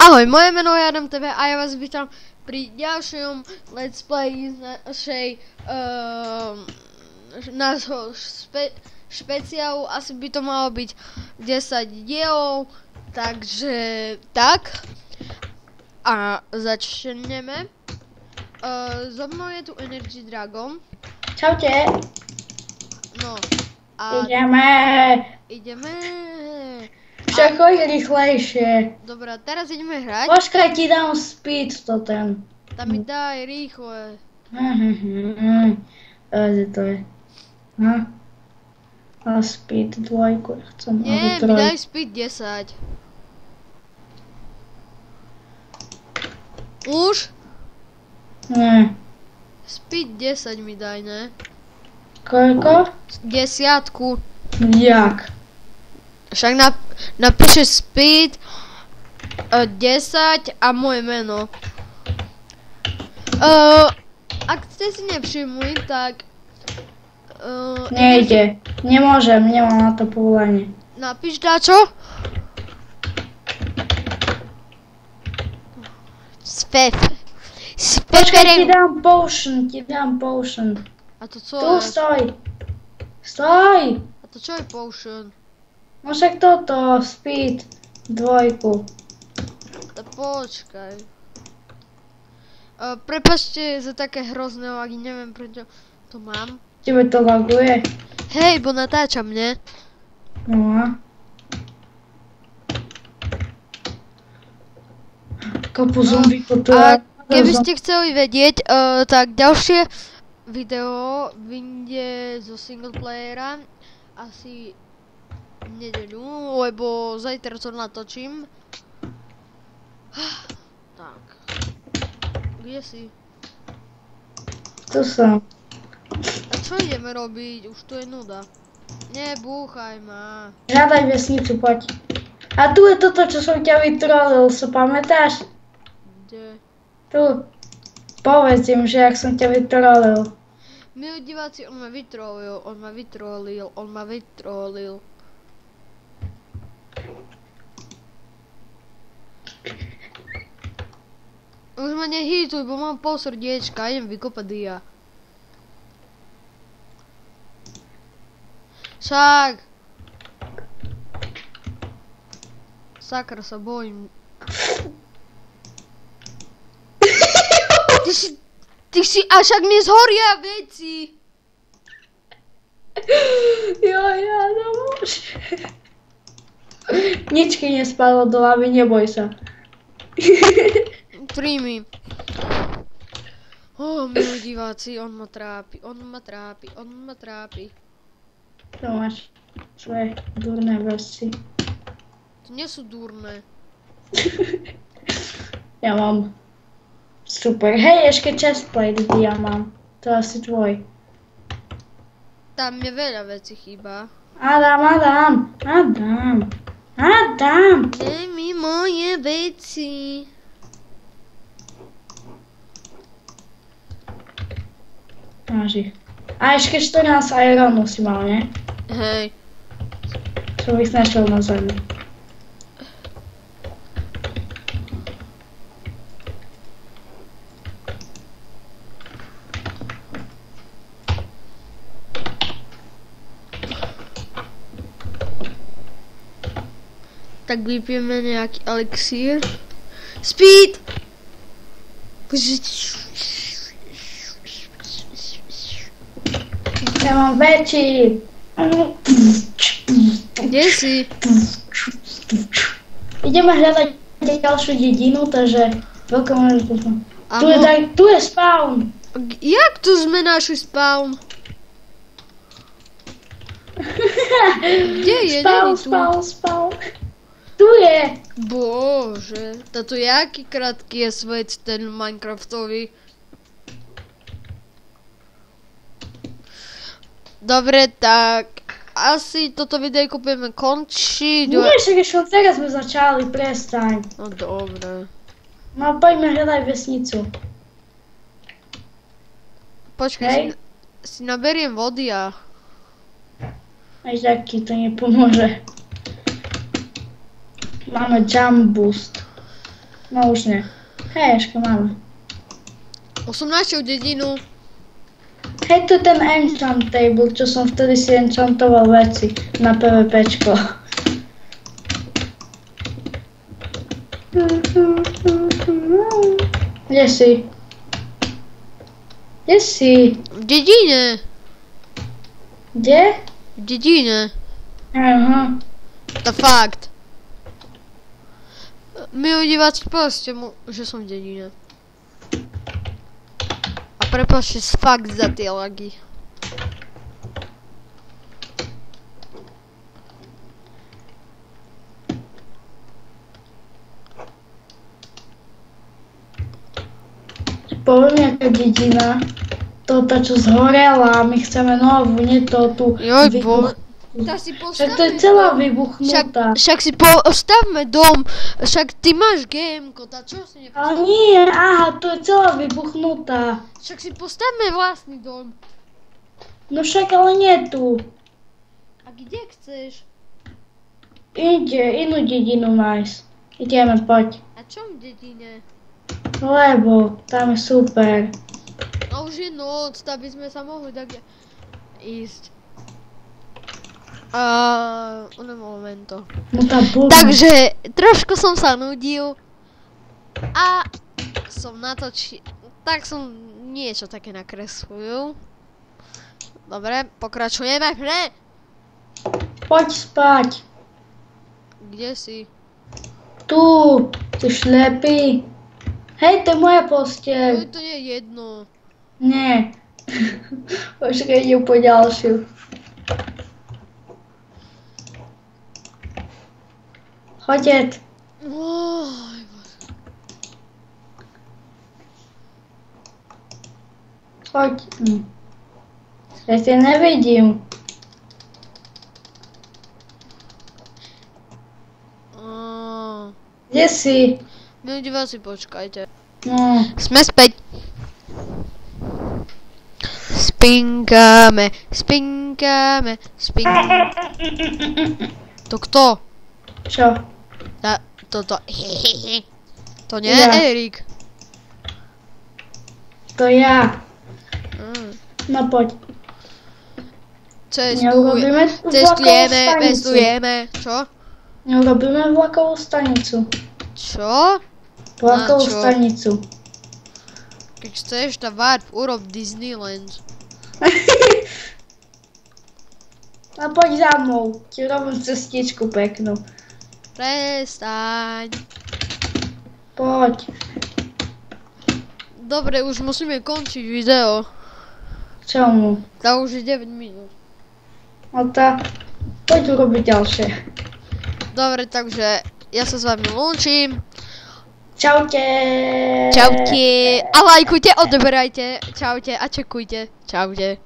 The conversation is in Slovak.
Ahoj, moje meno je Adam TV a ja vás vítam pri ďalšom let's play z našej nášho špeciálu. Asi by to malo byť 10 dielov, takže tak. A začneme. So mnou je tu Energy Dragon. Čaute. No a ideme. Všetko je rýchlejšie. Dobrá, teraz ideme hrať. Počkaj, ti dám speed to ten. Tam mi daj rýchle. Kde to je? A speed 2, ja chcem. Nie, mi daj speed 10. Už? Nie. Speed 10 mi daj, ne? Koľko? 10. Jak? Však napíše speed 10 a moje meno. Ak ste si nevšimli, tak... Nejde. Nemôžem, nemám na to povolenie. Napíš dačo? Počkaj, ti dám potion. A to co Tu je? Stoj! A to čo je potion? No však toto, speed 2. To počkaj. Prepáčte za také hrozné lagy, neviem prečo to mám. Tebe to laguje? Hej, bo natáčam, ne? No a? Kopu zombíku tu. A keby ste chceli vedieť, tak ďalšie video vyjde zo singleplayera asi nedeľu, lebo zajtra to natočím. Tak. Kde si? Tu som. A čo ideme robiť? Už tu je nuda. Nebúchaj ma. Hľadaj vesnicu, poď. A tu je toto, čo som ťa vytrolil, sa pamätáš? Kde? Tu. Povedz im, že jak som ťa vytrolil. Milí diváci, on ma vytrolil. Už ma nehituj, bo mám pol srdiečka, idem vykopať dia. Však. Sakra, sa bojím. Ty si, a však mi zhoria veci. Ja nemôžem. Ničky nespadlo do lavy, neboj sa. Príjmi. Milí diváci, on ma trápi. To máš svoje durné veci. To nie sú durné. Ja mám super. Hej, ešte chestplate ja mám. To asi tvoj. Tam je veľa vecí chýba. Adam. Daj mi moje veci. Máš ich. A ešte 14 ironu si mal, ne? Hej. Čo bych našiel na zemi. Tak vypijeme nejaký elixír. Speed! Ja mám väčší. Kde si? Ideme hľadať ďalšiu dedinu, takže veľká možnosť. Áno. Tu je spawn. Jak tu sme našli spawn? Kde je? Spawn. Tu je. Bože, táto jaký krátky je svet ten Minecraftový. Dobre, tak asi toto videjko budeme končiť. Nie, však ešte teraz sme začali, prestaň. No dobre. No poďme hľadať vesnicu. Počkaj, si naberiem vody a... Aj taký to nepomôže. Máme jump boost. No už nie. Hej, ešte máme. 18 dedinu. Hej, tu ten enchant table, čo som vtedy si enchantoval veci na PvPčko. Kde si? Kde si? V dedine. Kde? V dedine. Aha. To fakt. Milí diváci, povedzte mu, že som v dedine. A prepáčte fakt za tie lagy. Poviem, jaká dedina. To tá, čo zhorela, my chceme novú, nie to tu Joj, bo... Však to je celá vybuchnutá. Však si postavme dom, však ty máš GM-ko, tá čo si Ale nepostavme? nie, aha, to je celá vybuchnutá. Však si postavme vlastný dom. No však ale nie tu. A kde chceš? Ide, inú dedinu nájsť. Ideme, poď. A čo v dedine? Lebo tam je super. A už je noc, tak by sme sa mohli tak ísť. Un momento. No tá budú. Takže trošku som sa nudil a som natočil, tak som niečo také nakreslil. Dobre, pokračujeme. Poď spať. Kde si? Tu, ty šlepy. Hej, to je moja posteľ. To je jedno. Nie. Počkaj, idem po ďalšiu. Chodec. Oj, Choď. Ja ťa nevidím. Kde si? Milí diváci, počkajte. No. Sme späť. Spinkáme. To kto? Čo? Toto. To nie Ja. je Erik. To ja. No poď. Neurobíme Cestujeme, vlakovú stanicu. cestujeme. Čo? Neurobíme vlakovú stanicu. Čo? Vlakovú Na čo? stanicu. Keď chceš, tak Warp urob Disneyland. A poď za mnou. Ti robím cestičku peknú. Prestaň. Poď. Dobre, už musíme končiť video. Čomu? To už je 9 minút. No tá. Poď urobiť ďalšie. Dobre, takže ja sa s vami lúčim. Čaute. Čaute. A lajkujte, odoberajte. Čaute a čekujte. Čaute.